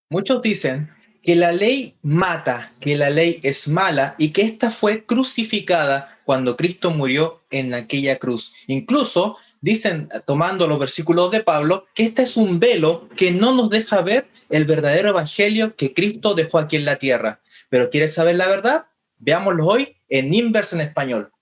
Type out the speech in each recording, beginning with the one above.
Muchos dicen que la ley mata, que la ley es mala y que ésta fue crucificada cuando Cristo murió en aquella cruz. Incluso dicen, tomando los versículos de Pablo, que este es un velo que no nos deja ver el verdadero evangelio que Cristo dejó aquí en la tierra. Pero ¿quieres saber la verdad? Veámoslo hoy en Inverse en español.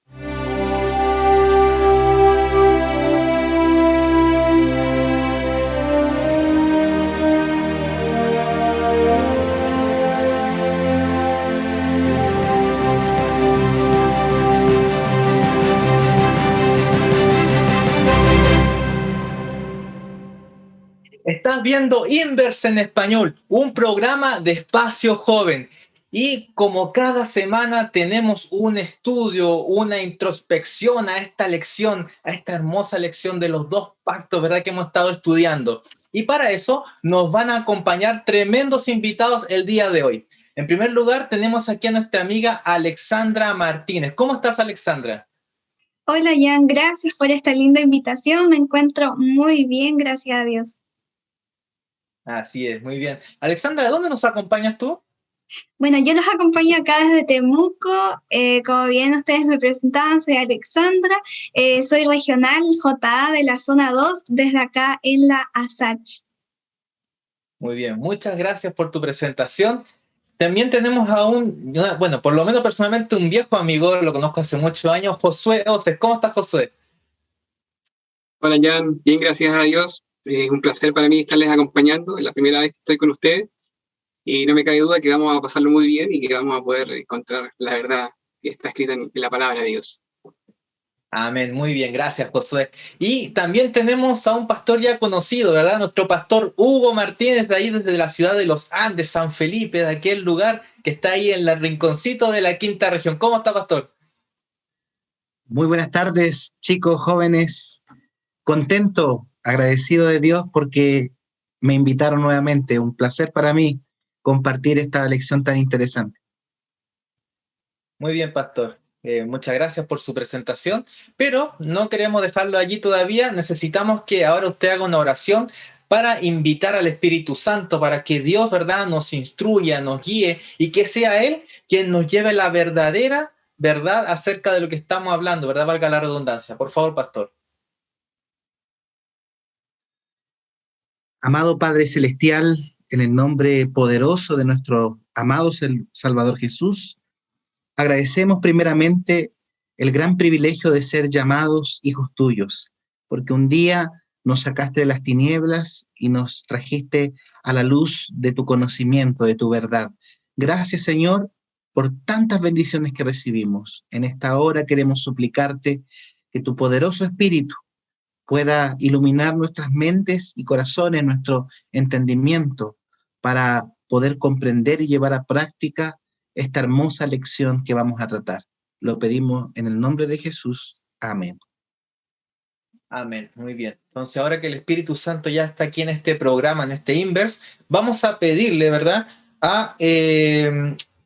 Estás viendo Inverse en español, un programa de Espacio Joven. Y como cada semana tenemos un estudio, una introspección a esta lección, a esta hermosa lección de los dos pactos, ¿verdad? Que hemos estado estudiando. Y para eso nos van a acompañar tremendos invitados el día de hoy. En primer lugar, tenemos aquí a nuestra amiga Alexandra Martínez. ¿Cómo estás, Alexandra? Hola Jan, gracias por esta linda invitación. Me encuentro muy bien, gracias a Dios. Así es, muy bien. Alexandra, ¿de dónde nos acompañas tú? Bueno, yo los acompaño acá desde Temuco. Como bien ustedes me presentaban, soy Alexandra. Soy regional JA de la zona 2, desde acá en la ASACH. Muy bien, muchas gracias por tu presentación. También tenemos a bueno, por lo menos personalmente un viejo amigo, lo conozco hace muchos años, Josué Oces. ¿Cómo estás, Josué? Hola Jan, bien, gracias a Dios. Un placer para mí estarles acompañando. Es la primera vez que estoy con ustedes y no me cabe duda que vamos a pasarlo muy bien y que vamos a poder encontrar la verdad que está escrita en la palabra de Dios. Amén, muy bien, gracias, Josué. Y también tenemos a un pastor ya conocido, ¿verdad? Nuestro pastor Hugo Martínez, de ahí desde la ciudad de los Andes, San Felipe, de aquel lugar que está ahí en el rinconcito de la quinta región. ¿Cómo está, pastor? Muy buenas tardes, chicos, jóvenes. Contento, agradecido de Dios porque me invitaron nuevamente. Un placer para mí compartir esta lección tan interesante. Muy bien, pastor. Muchas gracias por su presentación, pero no queremos dejarlo allí todavía. Necesitamos que ahora usted haga una oración para invitar al Espíritu Santo, para que Dios, ¿verdad?, nos instruya, nos guíe y que sea Él quien nos lleve la verdadera verdad acerca de lo que estamos hablando, ¿verdad? Valga la redundancia. Por favor, pastor. Amado Padre Celestial, en el nombre poderoso de nuestro amado Salvador Jesús, agradecemos primeramente el gran privilegio de ser llamados hijos tuyos, porque un día nos sacaste de las tinieblas y nos trajiste a la luz de tu conocimiento, de tu verdad. Gracias, Señor, por tantas bendiciones que recibimos. En esta hora queremos suplicarte que tu poderoso Espíritu pueda iluminar nuestras mentes y corazones, nuestro entendimiento, para poder comprender y llevar a práctica esta hermosa lección que vamos a tratar. Lo pedimos en el nombre de Jesús. Amén. Amén, muy bien. Entonces, ahora que el Espíritu Santo ya está aquí en este programa, en este Inverse, vamos a pedirle, ¿verdad?, a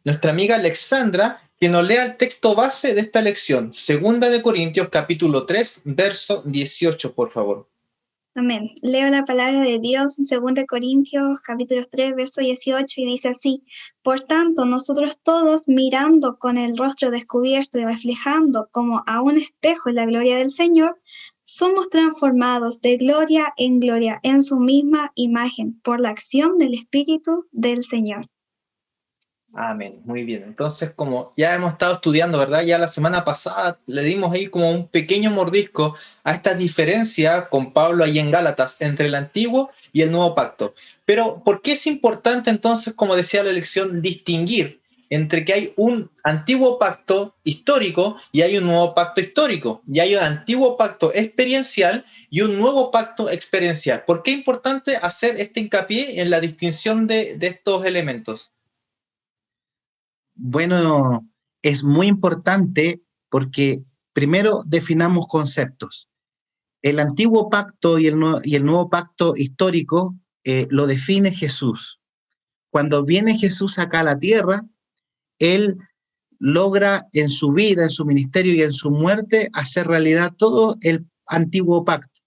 nuestra amiga Alexandra que nos lea el texto base de esta lección. Segunda de Corintios, capítulo 3, verso 18, por favor. Amén. Leo la palabra de Dios en 2 Corintios capítulo 3, verso 18 y dice así: Por tanto, nosotros todos, mirando con el rostro descubierto y reflejando como a un espejo la gloria del Señor, somos transformados de gloria en su misma imagen por la acción del Espíritu del Señor. Amén, muy bien. Entonces, como ya hemos estado estudiando, ¿verdad? Ya la semana pasada le dimos ahí como un pequeño mordisco a esta diferencia con Pablo ahí en Gálatas entre el antiguo y el nuevo pacto. Pero, ¿por qué es importante entonces, como decía la lección, distinguir entre que hay un antiguo pacto histórico y hay un nuevo pacto histórico? Y hay un antiguo pacto experiencial y un nuevo pacto experiencial. ¿Por qué es importante hacer este hincapié en la distinción de estos elementos? Bueno, es muy importante porque primero definamos conceptos. El antiguo pacto y el nuevo pacto histórico lo define Jesús. Cuando viene Jesús acá a la tierra, Él logra en su vida, en su ministerio y en su muerte hacer realidad todo el antiguo pacto,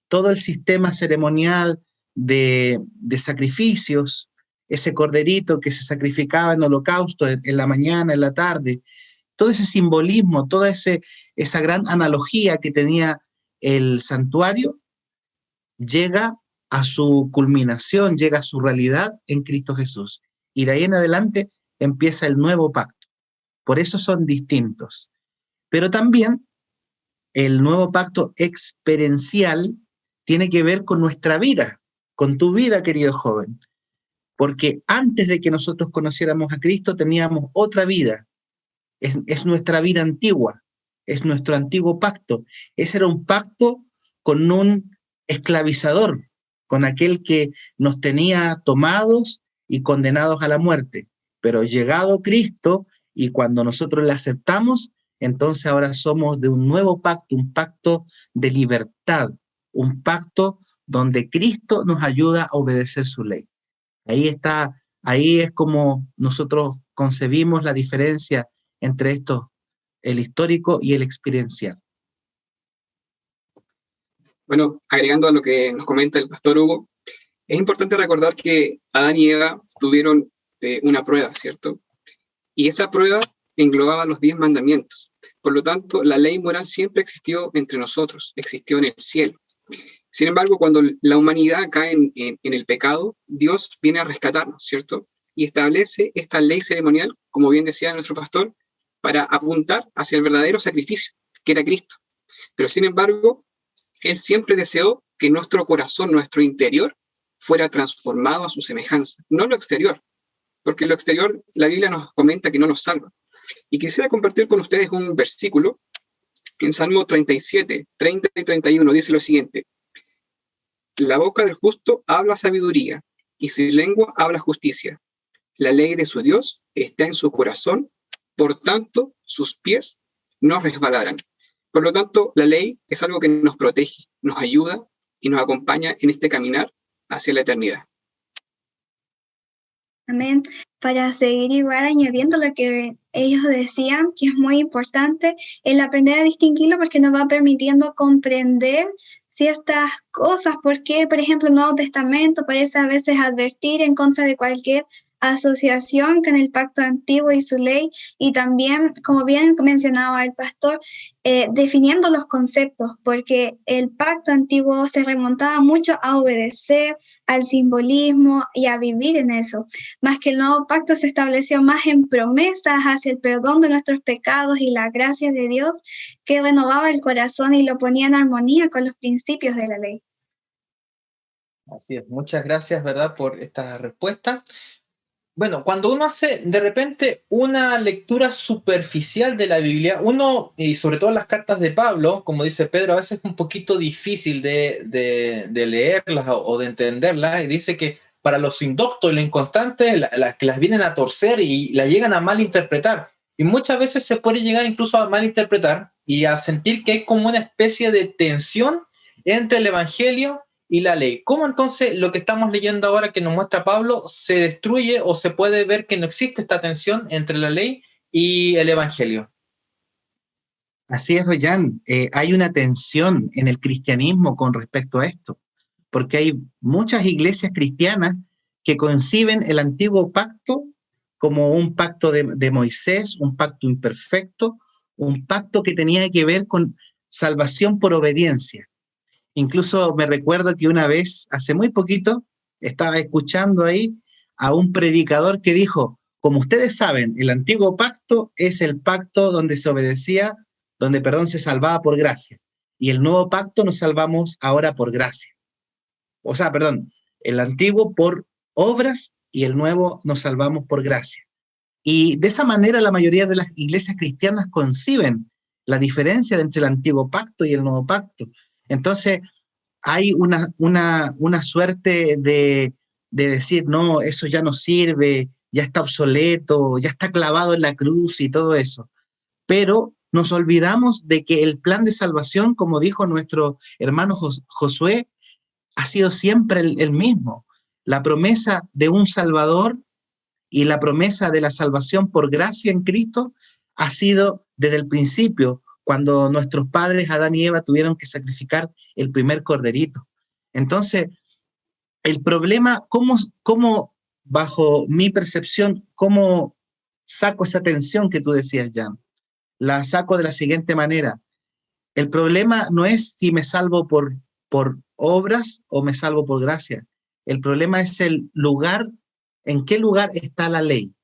todo el sistema ceremonial de sacrificios, ese corderito que se sacrificaba en holocausto en la mañana, en la tarde, todo ese simbolismo, toda esa gran analogía que tenía el santuario, llega a su culminación, llega a su realidad en Cristo Jesús. Y de ahí en adelante empieza el nuevo pacto. Por eso son distintos. Pero también el nuevo pacto experiencial tiene que ver con nuestra vida, con tu vida, querido joven. Porque antes de que nosotros conociéramos a Cristo teníamos otra vida. Es nuestra vida antigua, es nuestro antiguo pacto. Ese era un pacto con un esclavizador, con aquel que nos tenía tomados y condenados a la muerte. Pero llegado Cristo, y cuando nosotros le aceptamos, entonces ahora somos de un nuevo pacto, un pacto de libertad, un pacto donde Cristo nos ayuda a obedecer su ley. Ahí es como nosotros concebimos la diferencia entre estos, el histórico y el experiencial. Bueno, agregando a lo que nos comenta el pastor Hugo, es importante recordar que Adán y Eva tuvieron una prueba, ¿cierto? Y esa prueba englobaba los 10 mandamientos. Por lo tanto, la ley moral siempre existió entre nosotros, existió en el cielo. Sin embargo, cuando la humanidad cae en el pecado, Dios viene a rescatarnos, ¿cierto? Y establece esta ley ceremonial, como bien decía nuestro pastor, para apuntar hacia el verdadero sacrificio, que era Cristo. Pero sin embargo, Él siempre deseó que nuestro corazón, nuestro interior, fuera transformado a su semejanza, no lo exterior, porque lo exterior, la Biblia nos comenta que no nos salva. Y quisiera compartir con ustedes un versículo en Salmo 37, 30 y 31, dice lo siguiente: la boca del justo habla sabiduría, y su lengua habla justicia. La ley de su Dios está en su corazón, por tanto, sus pies no resbalarán. Por lo tanto, la ley es algo que nos protege, nos ayuda y nos acompaña en este caminar hacia la eternidad. Amén. Para seguir igual añadiendo lo que ellos decían, que es muy importante el aprender a distinguirlo, porque nos va permitiendo comprender ciertas cosas, porque, por ejemplo, el Nuevo Testamento parece a veces advertir en contra de cualquier asociación con el pacto antiguo y su ley, y también, como bien mencionaba el pastor, definiendo los conceptos, porque el pacto antiguo se remontaba mucho a obedecer, al simbolismo y a vivir en eso, más que el nuevo pacto se estableció más en promesas hacia el perdón de nuestros pecados y la gracia de Dios, que renovaba el corazón y lo ponía en armonía con los principios de la ley. Así es, muchas gracias, ¿verdad?, por esta respuesta. Bueno, cuando uno hace de repente una lectura superficial de la Biblia, uno, y sobre todo las cartas de Pablo, como dice Pedro, a veces es un poquito difícil de leerlas o de entenderlas, y dice que para los indoctos y los inconstantes, que las vienen a torcer y las llegan a malinterpretar. Y muchas veces se puede llegar incluso a malinterpretar y a sentir que hay como una especie de tensión entre el Evangelio y la ley. ¿Cómo entonces lo que estamos leyendo ahora que nos muestra Pablo se destruye o se puede ver que no existe esta tensión entre la ley y el Evangelio? Así es, Ryan. Hay una tensión en el cristianismo con respecto a esto, porque hay muchas iglesias cristianas que conciben el antiguo pacto como un pacto de Moisés, un pacto imperfecto, un pacto que tenía que ver con salvación por obediencia. Incluso me recuerdo que una vez, hace muy poquito, estaba escuchando ahí a un predicador que dijo: como ustedes saben, el antiguo pacto es el pacto donde se obedecía, donde, se salvaba por gracia. Y el nuevo pacto nos salvamos ahora por gracia. O sea, el antiguo por obras y el nuevo nos salvamos por gracia. Y de esa manera la mayoría de las iglesias cristianas conciben la diferencia entre el antiguo pacto y el nuevo pacto. Entonces, hay una suerte de decir, no, eso ya no sirve, ya está obsoleto, ya está clavado en la cruz y todo eso. Pero nos olvidamos de que el plan de salvación, como dijo nuestro hermano Josué, ha sido siempre el mismo. La promesa de un Salvador y la promesa de la salvación por gracia en Cristo ha sido desde el principio, cuando nuestros padres Adán y Eva tuvieron que sacrificar el primer corderito. Entonces, el problema, ¿cómo bajo mi percepción, ¿cómo saco esa tensión que tú decías, Jan? La saco de la siguiente manera. El problema no es si me salvo por obras o me salvo por gracia. El problema es el lugar, en qué lugar está la ley.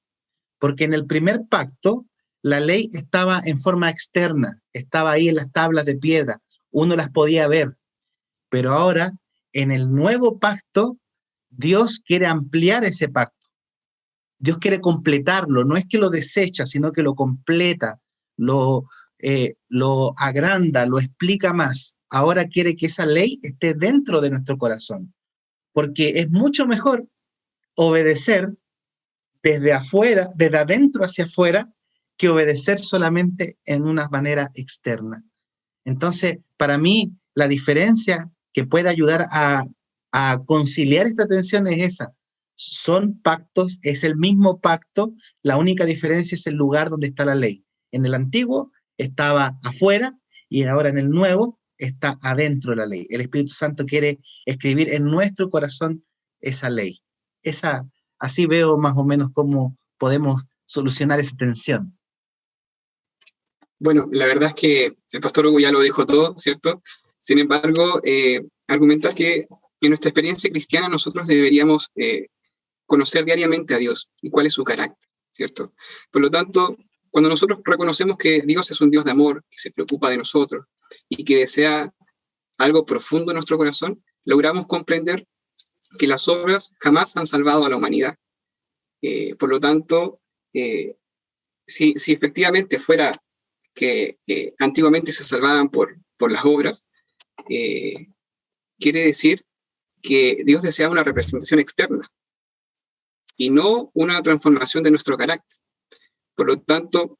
Porque en el primer pacto, la ley estaba en forma externa, estaba ahí en las tablas de piedra, uno las podía ver. Pero ahora, en el nuevo pacto, Dios quiere ampliar ese pacto. Dios quiere completarlo, no es que lo desecha, sino que lo completa, lo agranda, lo explica más. Ahora quiere que esa ley esté dentro de nuestro corazón, porque es mucho mejor obedecer desde afuera, desde adentro hacia afuera, que obedecer solamente en una manera externa. Entonces, para mí, la diferencia que puede ayudar a conciliar esta tensión es esa. Son pactos, es el mismo pacto, la única diferencia es el lugar donde está la ley. En el antiguo estaba afuera y ahora en el nuevo está adentro de la ley. El Espíritu Santo quiere escribir en nuestro corazón esa ley. Así veo más o menos cómo podemos solucionar esa tensión. Bueno, la verdad es que el pastor Hugo ya lo dijo todo, ¿cierto? Sin embargo, argumentar que en nuestra experiencia cristiana nosotros deberíamos conocer diariamente a Dios y cuál es su carácter, ¿cierto? Por lo tanto, cuando nosotros reconocemos que Dios es un Dios de amor, que se preocupa de nosotros y que desea algo profundo en nuestro corazón, logramos comprender que las obras jamás han salvado a la humanidad. Por lo tanto, si efectivamente fuera que antiguamente se salvaban por las obras, quiere decir que Dios deseaba una representación externa y no una transformación de nuestro carácter. Por lo tanto,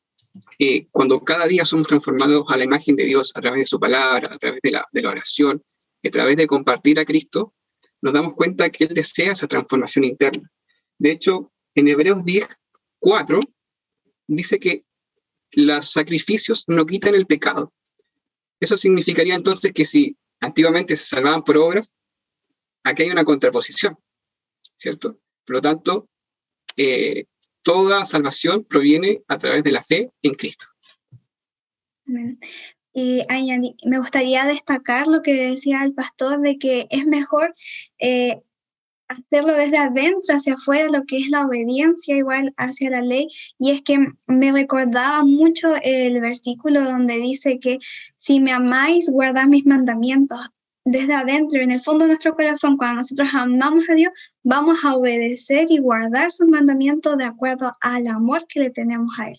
cuando cada día somos transformados a la imagen de Dios a través de su palabra, a través de la oración, a través de compartir a Cristo, nos damos cuenta que Él desea esa transformación interna. De hecho, en Hebreos 10:4 dice que los sacrificios no quitan el pecado. Eso significaría entonces que si antiguamente se salvaban por obras, aquí hay una contraposición, ¿cierto? Por lo tanto, toda salvación proviene a través de la fe en Cristo. Amén. Y me gustaría destacar lo que decía el pastor, de que es mejor hacerlo desde adentro hacia afuera, lo que es la obediencia igual hacia la ley. Y es que me recordaba mucho el versículo donde dice que si me amáis, guardad mis mandamientos. Desde adentro, en el fondo de nuestro corazón, cuando nosotros amamos a Dios, vamos a obedecer y guardar sus mandamientos de acuerdo al amor que le tenemos a Él.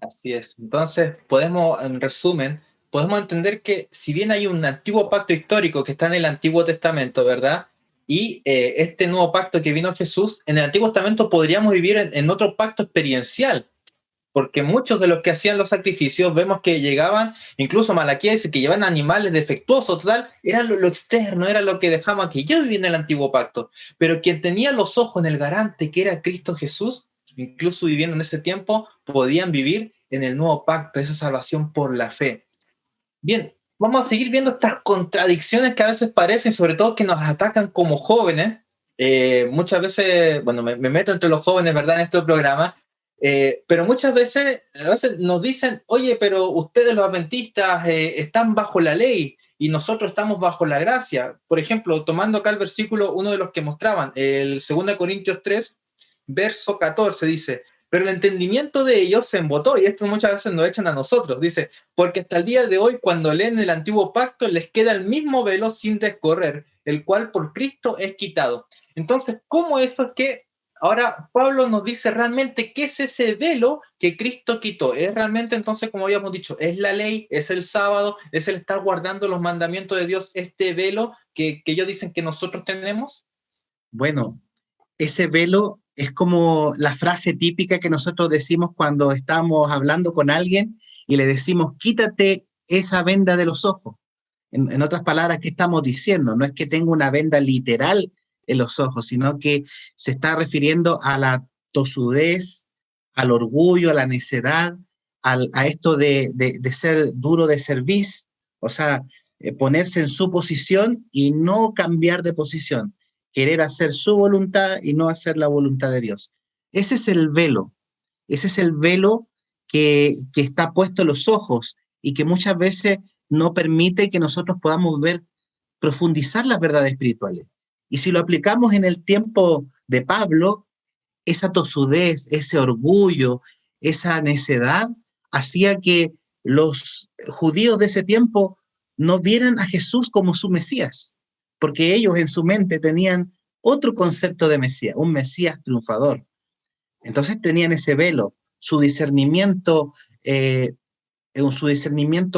Así es. Entonces, en resumen, podemos entender que si bien hay un antiguo pacto histórico que está en el Antiguo Testamento, ¿verdad? Y este nuevo pacto que vino Jesús, en el Antiguo Testamento podríamos vivir en otro pacto experiencial, porque muchos de los que hacían los sacrificios, vemos que llegaban, incluso Malaquías dice que llevaban animales defectuosos, total, era lo externo, era lo que dejamos aquí. Yo viví en el Antiguo Pacto, pero quien tenía los ojos en el garante que era Cristo Jesús, incluso viviendo en ese tiempo, podían vivir en el nuevo pacto, esa salvación por la fe. Bien, vamos a seguir viendo estas contradicciones que a veces parecen, sobre todo que nos atacan como jóvenes. Muchas veces, bueno, me meto entre los jóvenes, ¿verdad?, en este programa, pero muchas veces, nos dicen, oye, pero ustedes los adventistas están bajo la ley y nosotros estamos bajo la gracia. Por ejemplo, tomando acá el versículo, uno de los que mostraban, el 2 Corintios 3, verso 14, dice: pero el entendimiento de ellos se embotó, y esto muchas veces nos echan a nosotros. Dice, porque hasta el día de hoy, cuando leen el antiguo pacto, les queda el mismo velo sin descorrer, el cual por Cristo es quitado. Entonces, ¿cómo eso es que ahora Pablo nos dice realmente qué es ese velo que Cristo quitó? Es realmente, entonces, como habíamos dicho, es la ley, es el sábado, es el estar guardando los mandamientos de Dios, este velo que ellos dicen que nosotros tenemos? Bueno, ese velo es como la frase típica que nosotros decimos cuando estamos hablando con alguien y le decimos, quítate esa venda de los ojos. En otras palabras, ¿qué estamos diciendo? No es que tenga una venda literal en los ojos, sino que se está refiriendo a la tosudez, al orgullo, a la necedad, a esto de ser duro de cerviz, o sea, ponerse en su posición y no cambiar de posición. querer hacer su voluntad y no hacer la voluntad de Dios. Ese es el velo que está puesto en los ojos y que muchas veces no permite que nosotros podamos ver, profundizar las verdades espirituales. Y si lo aplicamos en el tiempo de Pablo, esa tosudez, ese orgullo, esa necedad, hacía que los judíos de ese tiempo no vieran a Jesús como su Mesías, porque ellos en su mente tenían otro concepto de Mesías, un Mesías triunfador. Entonces tenían ese velo, su discernimiento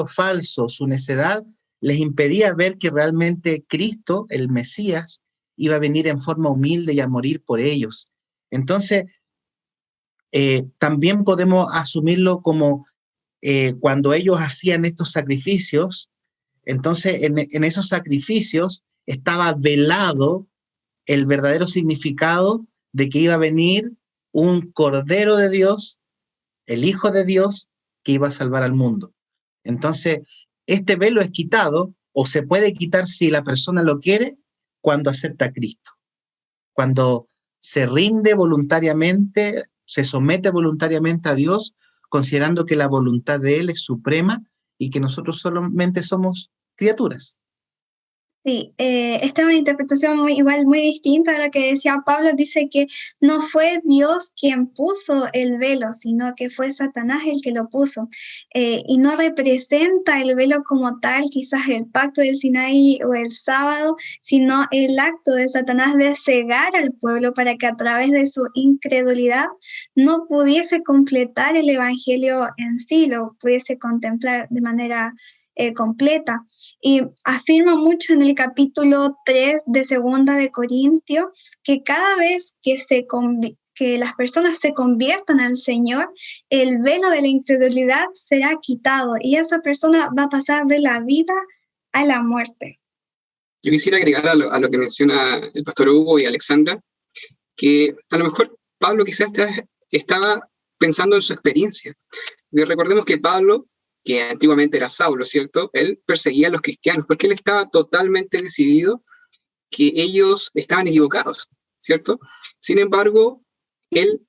falso, su necedad, les impedía ver que realmente Cristo, el Mesías, iba a venir en forma humilde y a morir por ellos. Entonces, también podemos asumirlo como cuando ellos hacían estos sacrificios, entonces en esos sacrificios estaba velado el verdadero significado de que iba a venir un Cordero de Dios, el Hijo de Dios, que iba a salvar al mundo. Entonces, este velo es quitado o se puede quitar si la persona lo quiere cuando acepta a Cristo, cuando se rinde voluntariamente, se somete voluntariamente a Dios, considerando que la voluntad de Él es suprema y que nosotros solamente somos criaturas. Sí, esta es una interpretación igual muy distinta a lo que decía Pablo. Dice que no fue Dios quien puso el velo, sino que fue Satanás el que lo puso. Y no representa el velo como tal, quizás el pacto del Sinaí o el sábado, sino el acto de Satanás de cegar al pueblo para que a través de su incredulidad no pudiese completar el evangelio en sí, lo pudiese contemplar de manera completa. Y afirma mucho en el capítulo 3 de Segunda de Corintios que cada vez que las personas se conviertan al Señor, el velo de la incredulidad será quitado y esa persona va a pasar de la vida a la muerte. Yo quisiera agregar a lo que menciona el pastor Hugo y Alexandra, que a lo mejor Pablo quizás estaba pensando en su experiencia. Y recordemos que Pablo, que antiguamente era Saulo, ¿cierto? Él perseguía a los cristianos porque él estaba totalmente decidido que ellos estaban equivocados, ¿cierto? Sin embargo, él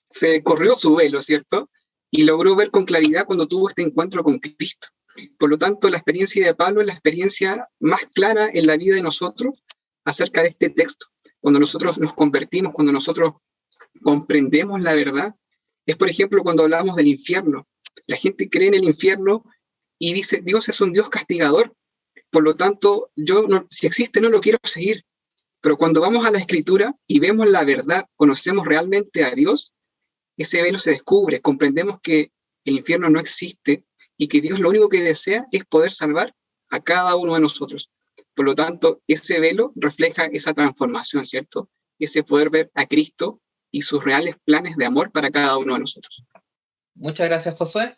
se corrió su velo, ¿cierto? Y logró ver con claridad cuando tuvo este encuentro con Cristo. Por lo tanto, la experiencia de Pablo es la experiencia más clara en la vida de nosotros acerca de este texto. Cuando nosotros nos convertimos, cuando nosotros comprendemos la verdad, es por ejemplo cuando hablamos del infierno. La gente cree en el infierno y dice, Dios es un Dios castigador, por lo tanto, si existe no lo quiero seguir. Pero cuando vamos a la Escritura y vemos la verdad, conocemos realmente a Dios, ese velo se descubre, comprendemos que el infierno no existe y que Dios lo único que desea es poder salvar a cada uno de nosotros. Por lo tanto, ese velo refleja esa transformación, ¿cierto? Ese poder ver a Cristo y sus reales planes de amor para cada uno de nosotros. Muchas gracias, Josué.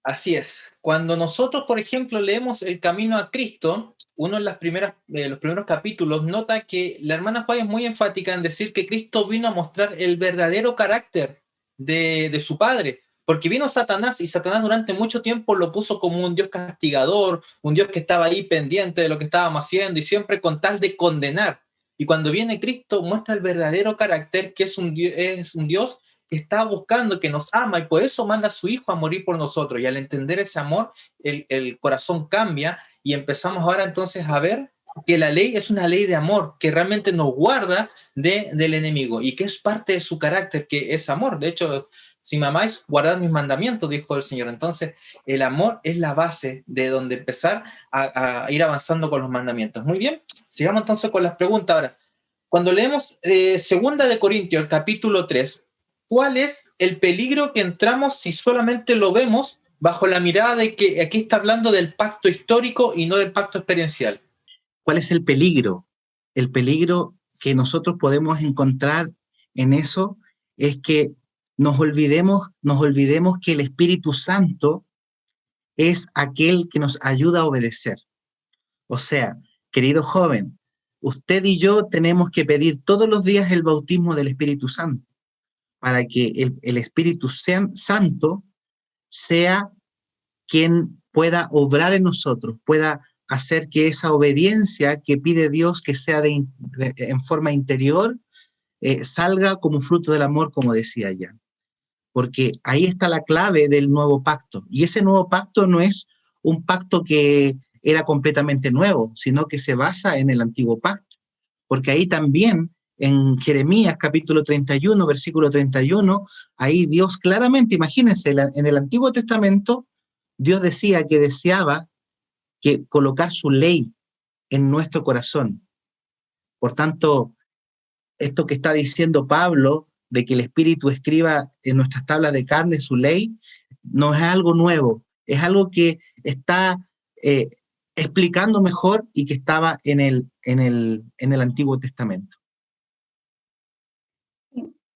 Así es. Cuando nosotros, por ejemplo, leemos El Camino a Cristo, uno en los primeros capítulos nota que la hermana Juárez es muy enfática en decir que Cristo vino a mostrar el verdadero carácter de su Padre, porque vino Satanás y Satanás durante mucho tiempo lo puso como un Dios castigador, un Dios que estaba ahí pendiente de lo que estábamos haciendo y siempre con tal de condenar. Y cuando viene Cristo muestra el verdadero carácter, que es un Dios que está buscando, que nos ama y por eso manda a su Hijo a morir por nosotros. Y al entender ese amor, el corazón cambia y empezamos ahora entonces a ver que la ley es una ley de amor, que realmente nos guarda del enemigo y que es parte de su carácter, que es amor. De hecho, si me amáis, guardad mis mandamientos, dijo el Señor. Entonces, el amor es la base de donde empezar a ir avanzando con los mandamientos. Muy bien, sigamos entonces con las preguntas ahora. Cuando leemos Segunda de Corintios, el capítulo 3, ¿cuál es el peligro que entramos si solamente lo vemos bajo la mirada de que aquí está hablando del pacto histórico y no del pacto experiencial? ¿Cuál es el peligro? El peligro que nosotros podemos encontrar en eso es que nos olvidemos que el Espíritu Santo es aquel que nos ayuda a obedecer. O sea, querido joven, usted y yo tenemos que pedir todos los días el bautismo del Espíritu Santo para que el Espíritu Santo sea quien pueda obrar en nosotros, pueda hacer que esa obediencia que pide Dios que sea en forma interior, salga como fruto del amor, como decía ya. Porque ahí está la clave del nuevo pacto. Y ese nuevo pacto no es un pacto que era completamente nuevo, sino que se basa en el antiguo pacto. Porque ahí también, en Jeremías capítulo 31, versículo 31, ahí Dios claramente, imagínense, en el Antiguo Testamento, Dios decía que deseaba que colocar su ley en nuestro corazón. Por tanto, esto que está diciendo Pablo, de que el Espíritu escriba en nuestras tablas de carne su ley, no es algo nuevo, es algo que está explicando mejor y que estaba en el Antiguo Testamento.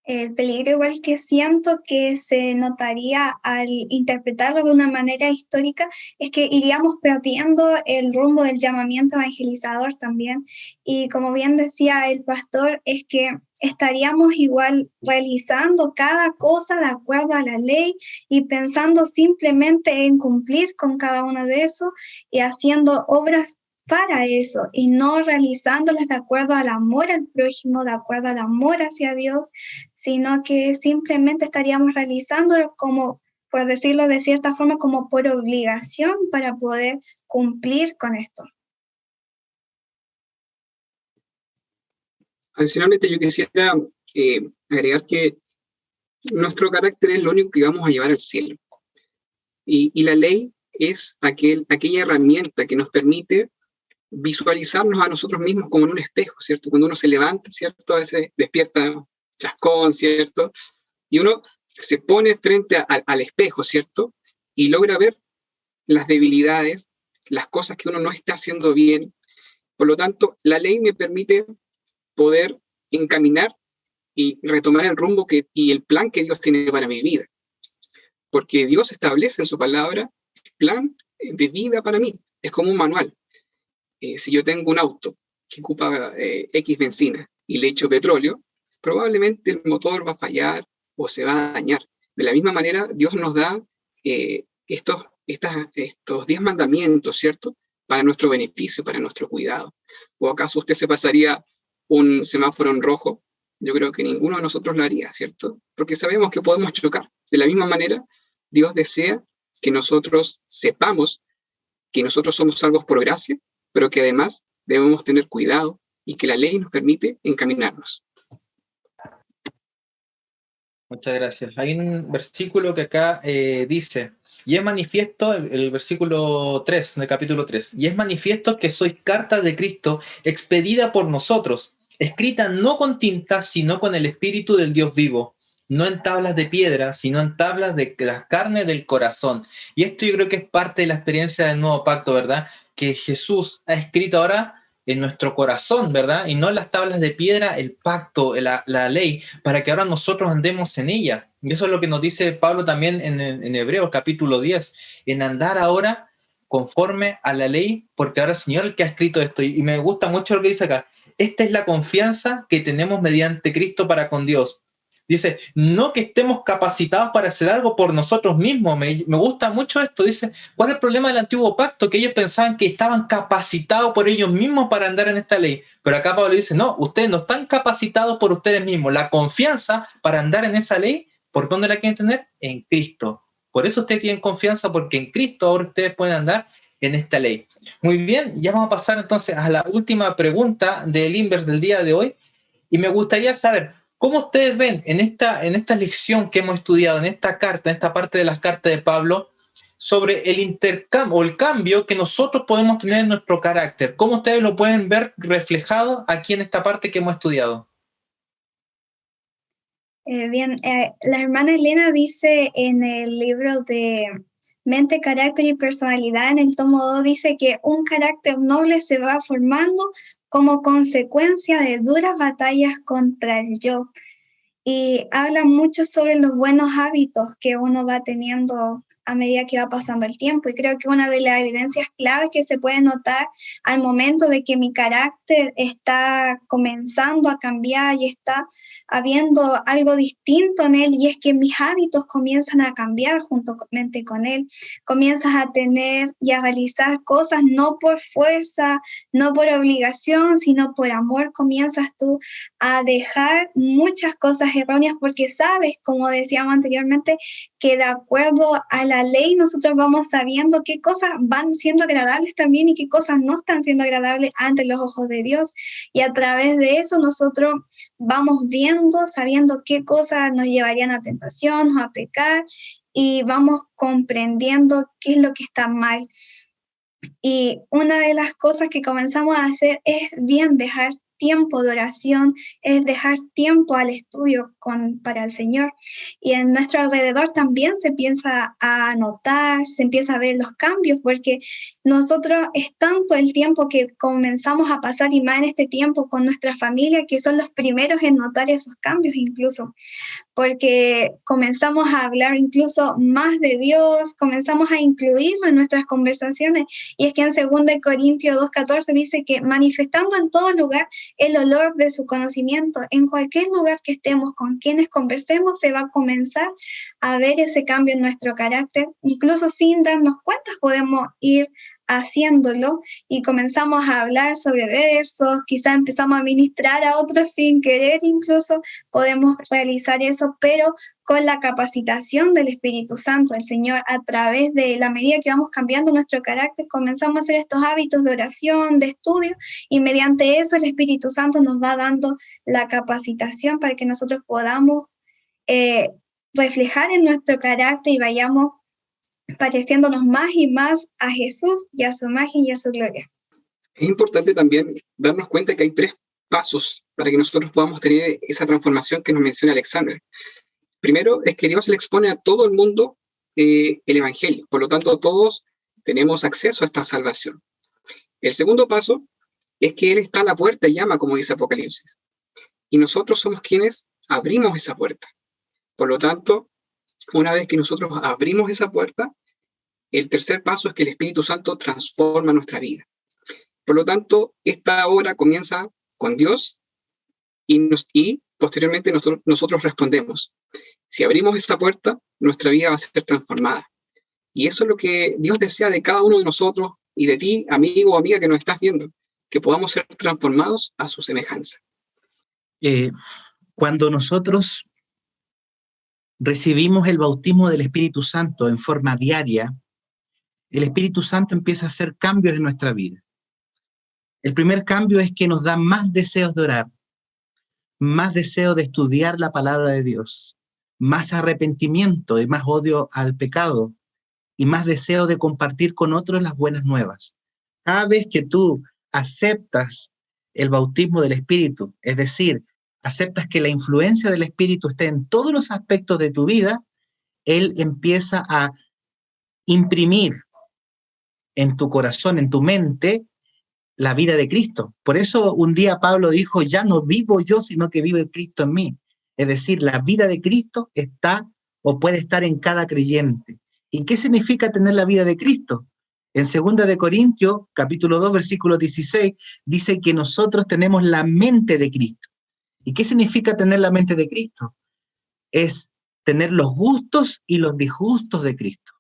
El peligro igual que siento que se notaría al interpretarlo de una manera histórica es que iríamos perdiendo el rumbo del llamamiento evangelizador también. Y como bien decía el pastor, es que estaríamos igual realizando cada cosa de acuerdo a la ley y pensando simplemente en cumplir con cada uno de eso y haciendo obras para eso y no realizándolas de acuerdo al amor al prójimo, de acuerdo al amor hacia Dios, sino que simplemente estaríamos realizándolo como, por decirlo de cierta forma, como por obligación para poder cumplir con esto. Adicionalmente, yo quisiera agregar que nuestro carácter es lo único que vamos a llevar al cielo. Y la ley es aquella herramienta que nos permite visualizarnos a nosotros mismos como en un espejo, ¿cierto? Cuando uno se levanta, ¿cierto? A veces despierta chascón, ¿cierto? Y uno se pone frente al espejo, ¿cierto? Y logra ver las debilidades, las cosas que uno no está haciendo bien. Por lo tanto, la ley me permite poder encaminar y retomar el rumbo y el plan que Dios tiene para mi vida. Porque Dios establece en su palabra el plan de vida para mí. Es como un manual. Si yo tengo un auto que ocupa X benzina y le echo petróleo, probablemente el motor va a fallar o se va a dañar. De la misma manera, Dios nos da estos 10 mandamientos, ¿cierto? Para nuestro beneficio, para nuestro cuidado. ¿O acaso usted se pasaría un semáforo en rojo? Yo creo que ninguno de nosotros lo haría, ¿cierto? Porque sabemos que podemos chocar. De la misma manera, Dios desea que nosotros sepamos que nosotros somos salvos por gracia, pero que además debemos tener cuidado y que la ley nos permite encaminarnos. Muchas gracias. Hay un versículo que acá dice, y es manifiesto, el versículo 3 del capítulo 3, y es manifiesto que sois carta de Cristo expedida por nosotros, escrita no con tinta, sino con el Espíritu del Dios vivo, no en tablas de piedra, sino en tablas de la carne del corazón. Y esto yo creo que es parte de la experiencia del nuevo pacto, ¿verdad? Que Jesús ha escrito ahora en nuestro corazón, ¿verdad? Y no en las tablas de piedra, el pacto, la ley, para que ahora nosotros andemos en ella. Y eso es lo que nos dice Pablo también en Hebreos capítulo 10, en andar ahora conforme a la ley, porque ahora el Señor el que ha escrito esto. Y me gusta mucho lo que dice acá. Esta es la confianza que tenemos mediante Cristo para con Dios. Dice, no que estemos capacitados para hacer algo por nosotros mismos. Me gusta mucho esto. Dice, ¿cuál es el problema del antiguo pacto? Que ellos pensaban que estaban capacitados por ellos mismos para andar en esta ley. Pero acá Pablo dice, no, ustedes no están capacitados por ustedes mismos. La confianza para andar en esa ley, ¿por dónde la quieren tener? En Cristo. Por eso ustedes tienen confianza, porque en Cristo ahora ustedes pueden andar en esta ley. Muy bien, ya vamos a pasar entonces a la última pregunta del Inverse del día de hoy. Y me gustaría saber, ¿cómo ustedes ven en esta lección que hemos estudiado, en esta carta, en esta parte de las cartas de Pablo, sobre el intercambio o el cambio que nosotros podemos tener en nuestro carácter? ¿Cómo ustedes lo pueden ver reflejado aquí en esta parte que hemos estudiado? La hermana Elena dice en el libro de Mente, Carácter y Personalidad, en el tomo 2, dice que un carácter noble se va formando como consecuencia de duras batallas contra el yo. Y habla mucho sobre los buenos hábitos que uno va teniendo a medida que va pasando el tiempo. Y creo que una de las evidencias claves que se puede notar al momento de que mi carácter está comenzando a cambiar y está habiendo algo distinto en él, y es que mis hábitos comienzan a cambiar juntamente con él. Comienzas a tener y a realizar cosas no por fuerza, no por obligación, sino por amor. Comienzas tú a dejar muchas cosas erróneas porque sabes, como decíamos anteriormente, que de acuerdo a la ley nosotros vamos sabiendo qué cosas van siendo agradables también y qué cosas no están siendo agradables ante los ojos de Dios. Y a través de eso nosotros vamos viendo, sabiendo qué cosas nos llevarían a tentación o a pecar, y vamos comprendiendo qué es lo que está mal. Y una de las cosas que comenzamos a hacer es bien dejar tiempo de oración, es dejar tiempo al estudio para el Señor. Y en nuestro alrededor también se empieza a notar, se empieza a ver los cambios, porque nosotros es tanto el tiempo que comenzamos a pasar, y más en este tiempo con nuestra familia, que son los primeros en notar esos cambios incluso, porque comenzamos a hablar incluso más de Dios, comenzamos a incluirlo en nuestras conversaciones. Y es que en 2 Corintios 2:14 dice que manifestando en todo lugar el olor de su conocimiento, en cualquier lugar que estemos, con quienes conversemos, se va a comenzar a ver ese cambio en nuestro carácter. Incluso sin darnos cuenta podemos ir haciéndolo, y comenzamos a hablar sobre versos, quizás empezamos a ministrar a otros sin querer, incluso podemos realizar eso, pero con la capacitación del Espíritu Santo. El Señor, a través de la medida que vamos cambiando nuestro carácter, comenzamos a hacer estos hábitos de oración, de estudio, y mediante eso el Espíritu Santo nos va dando la capacitación para que nosotros podamos reflejar en nuestro carácter y vayamos pareciéndonos más y más a Jesús y a su imagen y a su gloria. Es importante también darnos cuenta que hay 3 pasos para que nosotros podamos tener esa transformación que nos menciona Alexandra. Primero es que Dios le expone a todo el mundo el Evangelio, por lo tanto todos tenemos acceso a esta salvación. El segundo paso es que Él está a la puerta y llama, como dice Apocalipsis, y nosotros somos quienes abrimos esa puerta. Por lo tanto, una vez que nosotros abrimos esa puerta, el tercer paso es que el Espíritu Santo transforma nuestra vida. Por lo tanto, esta obra comienza con Dios y posteriormente nosotros respondemos. Si abrimos esa puerta, nuestra vida va a ser transformada. Y eso es lo que Dios desea de cada uno de nosotros y de ti, amigo o amiga que nos estás viendo, que podamos ser transformados a su semejanza. Cuando nosotros recibimos el bautismo del Espíritu Santo en forma diaria, el Espíritu Santo empieza a hacer cambios en nuestra vida. El primer cambio es que nos da más deseos de orar, más deseo de estudiar la palabra de Dios, más arrepentimiento y más odio al pecado, y más deseo de compartir con otros las buenas nuevas. Cada vez que tú aceptas el bautismo del Espíritu, es decir, aceptas que la influencia del Espíritu esté en todos los aspectos de tu vida, Él empieza a imprimir en tu corazón, en tu mente, la vida de Cristo. Por eso un día Pablo dijo, ya no vivo yo, sino que vive Cristo en mí. Es decir, la vida de Cristo está o puede estar en cada creyente. ¿Y qué significa tener la vida de Cristo? En 2 Corintios, capítulo 2, versículo 16, dice que nosotros tenemos la mente de Cristo. ¿Y qué significa tener la mente de Cristo? Es tener los gustos y los disgustos de Cristo.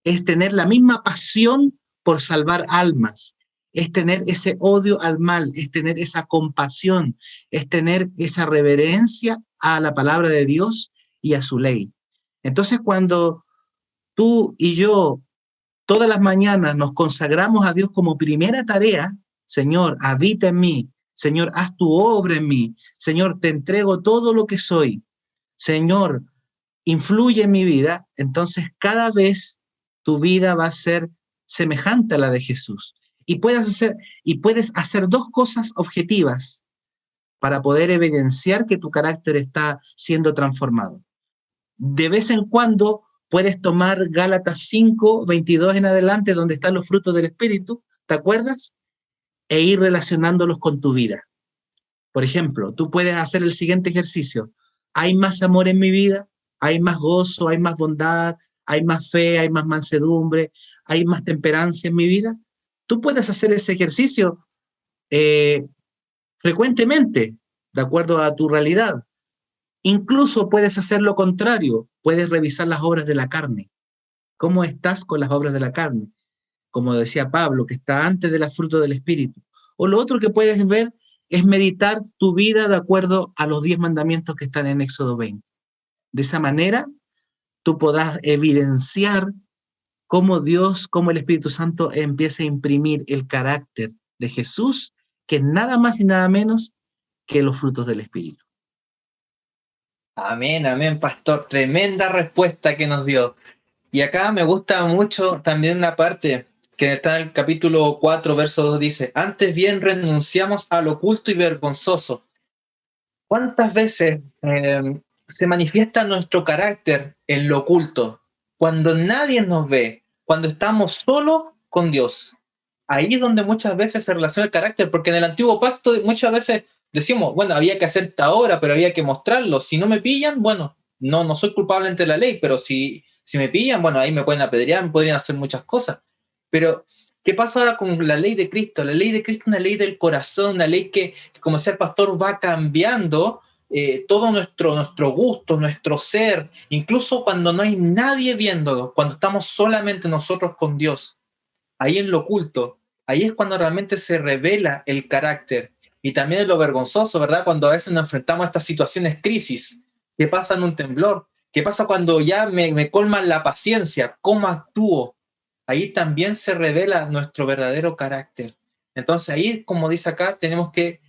Es tener la misma pasión por salvar almas. Es tener ese odio al mal, es tener esa compasión, es tener esa reverencia a la palabra de Dios y a su ley. Entonces, cuando tú y yo todas las mañanas nos consagramos a Dios como primera tarea, Señor, habita en mí, Señor, haz tu obra en mí, Señor, te entrego todo lo que soy, Señor, influye en mi vida, entonces cada vez tu vida va a ser semejante a la de Jesús. Y puedes hacer 2 cosas objetivas para poder evidenciar que tu carácter está siendo transformado. De vez en cuando puedes tomar Gálatas 5, 22 en adelante, donde están los frutos del Espíritu, ¿te acuerdas? E ir relacionándolos con tu vida. Por ejemplo, tú puedes hacer el siguiente ejercicio. ¿Hay más amor en mi vida? ¿Hay más gozo? ¿Hay más bondad? ¿Hay más fe, hay más mansedumbre, hay más temperancia en mi vida? Tú puedes hacer ese ejercicio frecuentemente, de acuerdo a tu realidad. Incluso puedes hacer lo contrario, puedes revisar las obras de la carne. ¿Cómo estás con las obras de la carne? Como decía Pablo, que está antes de la fruta del Espíritu. O lo otro que puedes ver es meditar tu vida de acuerdo a los 10 mandamientos que están en Éxodo 20. De esa manera, tú podrás evidenciar cómo Dios, cómo el Espíritu Santo empieza a imprimir el carácter de Jesús, que es nada más y nada menos que los frutos del Espíritu. Amén, amén, pastor. Tremenda respuesta que nos dio. Y acá me gusta mucho también una parte que está en el capítulo 4, verso 2, dice, antes bien renunciamos a lo oculto y vergonzoso. ¿Cuántas veces se manifiesta nuestro carácter en lo oculto? Cuando nadie nos ve, cuando estamos solos con Dios. Ahí es donde muchas veces se relaciona el carácter, porque en el antiguo pacto muchas veces decimos, bueno, había que hacer esta obra, pero había que mostrarlo. Si no me pillan, bueno, no soy culpable ante la ley, pero si me pillan, bueno, ahí me pueden apedrear, me podrían hacer muchas cosas. Pero, ¿qué pasa ahora con la ley de Cristo? La ley de Cristo es una ley del corazón, una ley que como decía el pastor, va cambiando todo nuestro gusto, nuestro ser, incluso cuando no hay nadie viéndolo, cuando estamos solamente nosotros con Dios, ahí en lo oculto, ahí es cuando realmente se revela el carácter. Y también es lo vergonzoso, ¿verdad? Cuando a veces nos enfrentamos a estas situaciones crisis. ¿Qué pasa en un temblor? ¿Qué pasa cuando ya me colman la paciencia? ¿Cómo actúo? Ahí también se revela nuestro verdadero carácter. Entonces ahí, como dice acá, tenemos que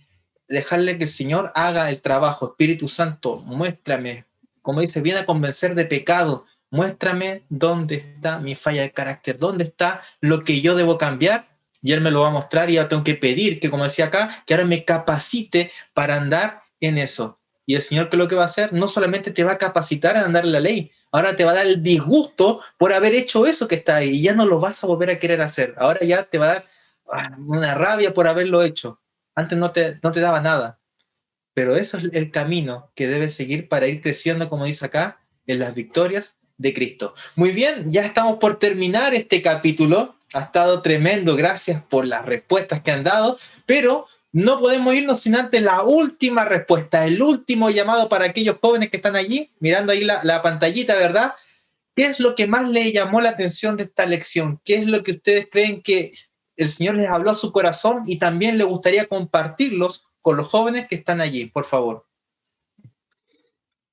dejarle que el Señor haga el trabajo. Espíritu Santo, muéstrame, como dice, viene a convencer de pecado. Muéstrame dónde está mi falla de carácter, dónde está lo que yo debo cambiar, y Él me lo va a mostrar, y ya tengo que pedir que, como decía acá, que ahora me capacite para andar en eso. Y el Señor, ¿qué es lo que va a hacer? No solamente te va a capacitar a andar en la ley, ahora te va a dar el disgusto por haber hecho eso que está ahí, y ya no lo vas a volver a querer hacer. Ahora ya te va a dar una rabia por haberlo hecho. Antes no te daba nada. Pero eso es el camino que debes seguir para ir creciendo, como dice acá, en las victorias de Cristo. Muy bien, ya estamos por terminar este capítulo. Ha estado tremendo, gracias por las respuestas que han dado, pero no podemos irnos sin antes la última respuesta, el último llamado para aquellos jóvenes que están allí, mirando ahí la pantallita, ¿verdad? ¿Qué es lo que más le llamó la atención de esta lección? ¿Qué es lo que ustedes creen que el Señor les habló a su corazón y también le gustaría compartirlos con los jóvenes que están allí? Por favor.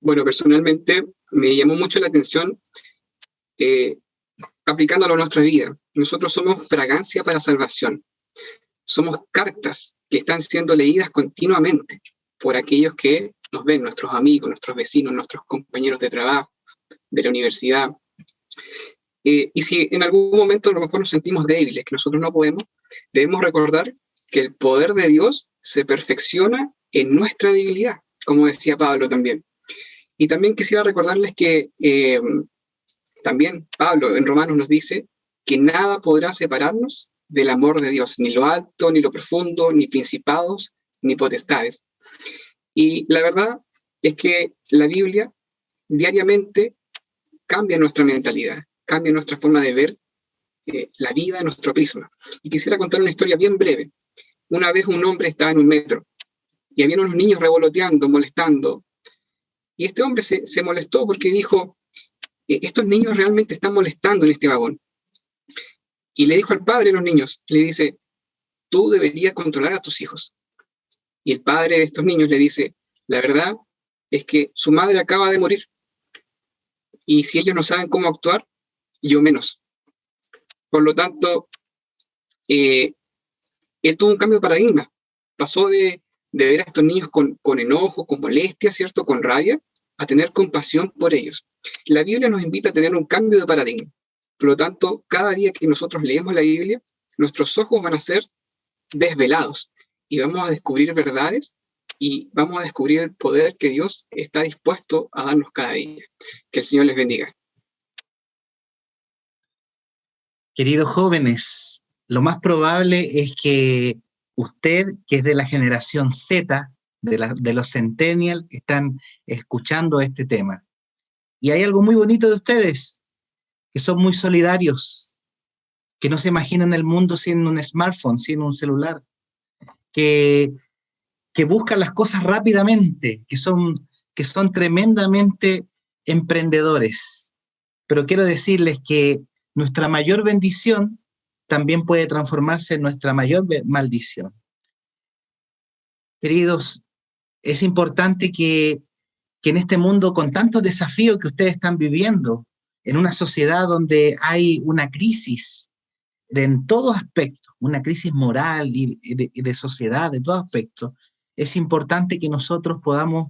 Bueno, personalmente me llamó mucho la atención aplicándolo a nuestra vida. Nosotros somos fragancia para salvación. Somos cartas que están siendo leídas continuamente por aquellos que nos ven, nuestros amigos, nuestros vecinos, nuestros compañeros de trabajo, de la universidad. Y si en algún momento a lo mejor nos sentimos débiles, que nosotros no podemos, debemos recordar que el poder de Dios se perfecciona en nuestra debilidad, como decía Pablo también. Y también quisiera recordarles que también Pablo en Romanos nos dice que nada podrá separarnos del amor de Dios, ni lo alto, ni lo profundo, ni principados, ni potestades. Y la verdad es que la Biblia diariamente cambia nuestra mentalidad, cambia nuestra forma de ver la vida, nuestro prisma. Y quisiera contar una historia bien breve. Una vez un hombre estaba en un metro y había unos niños revoloteando, molestando. Y este hombre se molestó porque dijo, estos niños realmente están molestando en este vagón. Y le dijo al padre de los niños, le dice, tú deberías controlar a tus hijos. Y el padre de estos niños le dice, la verdad es que su madre acaba de morir. Y si ellos no saben cómo actuar, yo menos. Por lo tanto, él tuvo un cambio de paradigma. Pasó de ver a estos niños con enojo, con molestia, ¿cierto? Con rabia, a tener compasión por ellos. La Biblia nos invita a tener un cambio de paradigma. Por lo tanto, cada día que nosotros leemos la Biblia, nuestros ojos van a ser desvelados y vamos a descubrir verdades y vamos a descubrir el poder que Dios está dispuesto a darnos cada día. Que el Señor les bendiga. Queridos jóvenes, lo más probable es que usted, que es de la generación Z, de los Centennials, están escuchando este tema. Y hay algo muy bonito de ustedes. que son muy solidarios, que no se imaginan el mundo sin un smartphone, sin un celular, que buscan las cosas rápidamente, que son tremendamente emprendedores. Pero quiero decirles que nuestra mayor bendición también puede transformarse en nuestra mayor maldición. Queridos, es importante que en este mundo con tantos desafíos que ustedes están viviendo, en una sociedad donde hay una crisis en todo aspecto, una crisis moral y de sociedad, de todo aspecto, es importante que nosotros podamos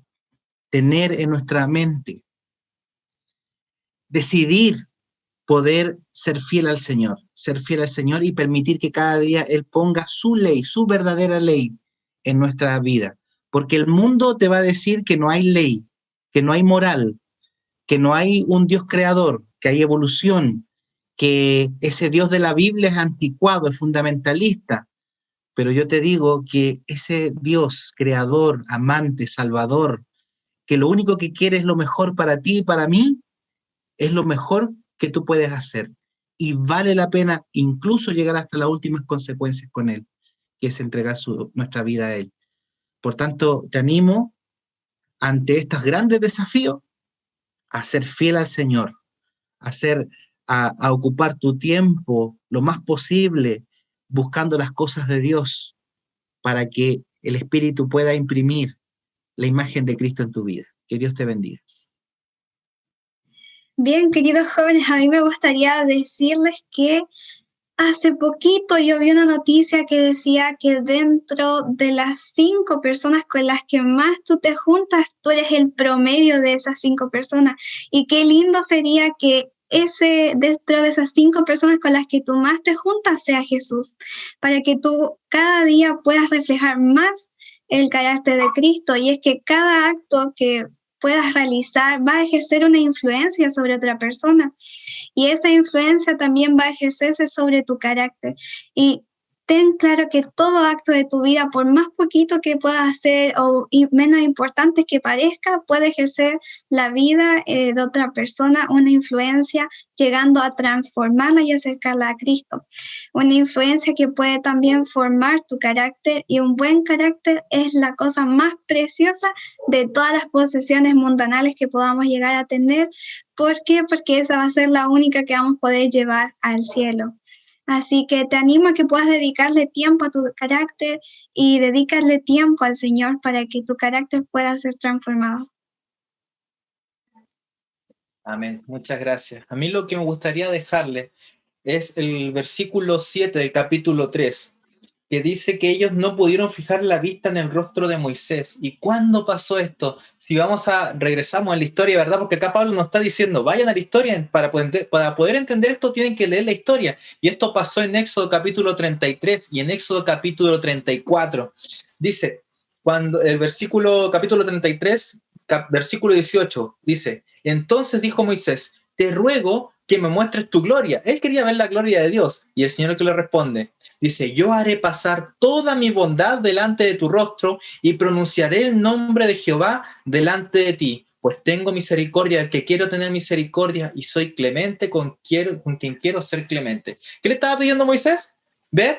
tener en nuestra mente, decidir poder ser fiel al Señor y permitir que cada día Él ponga su ley, su verdadera ley en nuestra vida. Porque el mundo te va a decir que no hay ley, que no hay moral, que no hay un Dios creador, que hay evolución, que ese Dios de la Biblia es anticuado, es fundamentalista. Pero yo te digo que ese Dios creador, amante, salvador, que lo único que quiere es lo mejor para ti y para mí, es lo mejor que tú puedes hacer. Y vale la pena incluso llegar hasta las últimas consecuencias con Él, que es entregar nuestra vida a Él. Por tanto, te animo ante estos grandes desafíos a ser fiel al Señor, a ocupar tu tiempo lo más posible buscando las cosas de Dios para que el Espíritu pueda imprimir la imagen de Cristo en tu vida. Que Dios te bendiga. Bien, queridos jóvenes, a mí me gustaría decirles que hace poquito yo vi una noticia que decía que dentro de las 5 personas con las que más tú te juntas, tú eres el promedio de esas 5 personas. Y qué lindo sería que dentro de esas 5 personas con las que tú más te juntas sea Jesús, para que tú cada día puedas reflejar más el carácter de Cristo. Y es que cada acto que puedas realizar va a ejercer una influencia sobre otra persona. Y esa influencia también va a ejercerse sobre tu carácter. Y ten claro que todo acto de tu vida, por más poquito que puedas hacer o menos importante que parezca, puede ejercer la vida de otra persona, una influencia llegando a transformarla y acercarla a Cristo. Una influencia que puede también formar tu carácter, y un buen carácter es la cosa más preciosa de todas las posesiones mundanales que podamos llegar a tener. ¿Por qué? Porque esa va a ser la única que vamos a poder llevar al cielo. Así que te animo a que puedas dedicarle tiempo a tu carácter y dedicarle tiempo al Señor para que tu carácter pueda ser transformado. Amén. Muchas gracias. A mí lo que me gustaría dejarle es el versículo 7 del capítulo 3, que dice que ellos no pudieron fijar la vista en el rostro de Moisés. ¿Y cuándo pasó esto? Si regresamos a la historia, ¿verdad? Porque acá Pablo nos está diciendo, vayan a la historia, para poder entender esto tienen que leer la historia. Y esto pasó en Éxodo capítulo 33 y en Éxodo capítulo 34. Dice, cuando el capítulo 33, versículo 18, dice, entonces dijo Moisés, te ruego que me muestres tu gloria. Él quería ver la gloria de Dios. Y el Señor que le responde, dice, yo haré pasar toda mi bondad delante de tu rostro y pronunciaré el nombre de Jehová delante de ti, pues tengo misericordia del que quiero tener misericordia y soy clemente con quien quiero ser clemente. ¿Qué le estaba pidiendo Moisés? Ver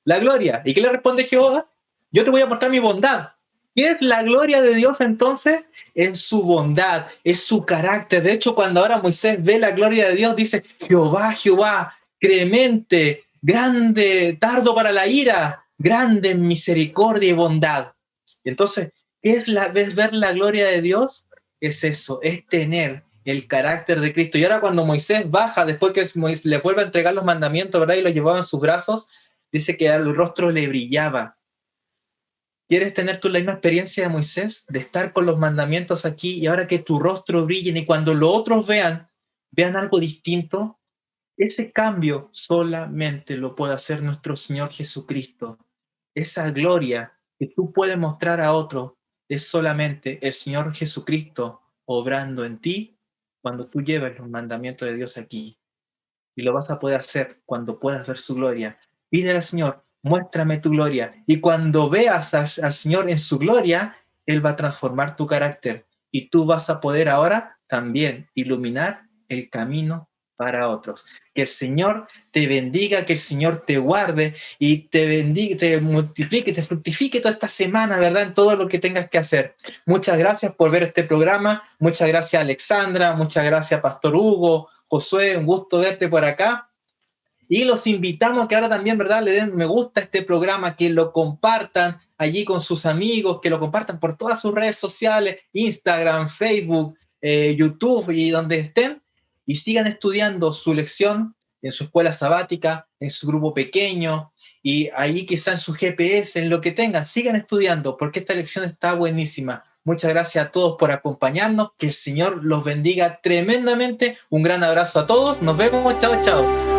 la gloria. ¿Y qué le responde Jehová? Yo te voy a mostrar mi bondad. ¿Qué es la gloria de Dios entonces? Es su bondad, es su carácter. De hecho, cuando ahora Moisés ve la gloria de Dios, dice, Jehová, Jehová, clemente, grande, tardo para la ira, grande en misericordia y bondad. Entonces, ¿qué es ver la gloria de Dios? Es eso, es tener el carácter de Cristo. Y ahora cuando Moisés baja, después que le vuelve a entregar los mandamientos, ¿verdad? Y los llevaba en sus brazos, dice que al rostro le brillaba. ¿Quieres tener tú la misma experiencia de Moisés? De estar con los mandamientos aquí y ahora que tu rostro brille y cuando los otros vean algo distinto. Ese cambio solamente lo puede hacer nuestro Señor Jesucristo. Esa gloria que tú puedes mostrar a otro es solamente el Señor Jesucristo obrando en ti cuando tú lleves los mandamientos de Dios aquí. Y lo vas a poder hacer cuando puedas ver su gloria. Pídele al Señor, muéstrame tu gloria. Y cuando veas al Señor en su gloria, Él va a transformar tu carácter. Y tú vas a poder ahora también iluminar el camino para otros. Que el Señor te bendiga, que el Señor te guarde y te bendiga, te multiplique, te fructifique toda esta semana, ¿verdad? En todo lo que tengas que hacer. Muchas gracias por ver este programa. Muchas gracias, Alexandra. Muchas gracias, Pastor Hugo, Josué. Un gusto verte por acá. Y los invitamos a que ahora también, ¿verdad?, le den me gusta a este programa, que lo compartan allí con sus amigos, que lo compartan por todas sus redes sociales, Instagram, Facebook, YouTube y donde estén, y sigan estudiando su lección en su escuela sabática, en su grupo pequeño, y ahí quizá en su GPS, en lo que tengan, sigan estudiando, porque esta lección está buenísima. Muchas gracias a todos por acompañarnos, que el Señor los bendiga tremendamente. Un gran abrazo a todos, nos vemos, chao, chao.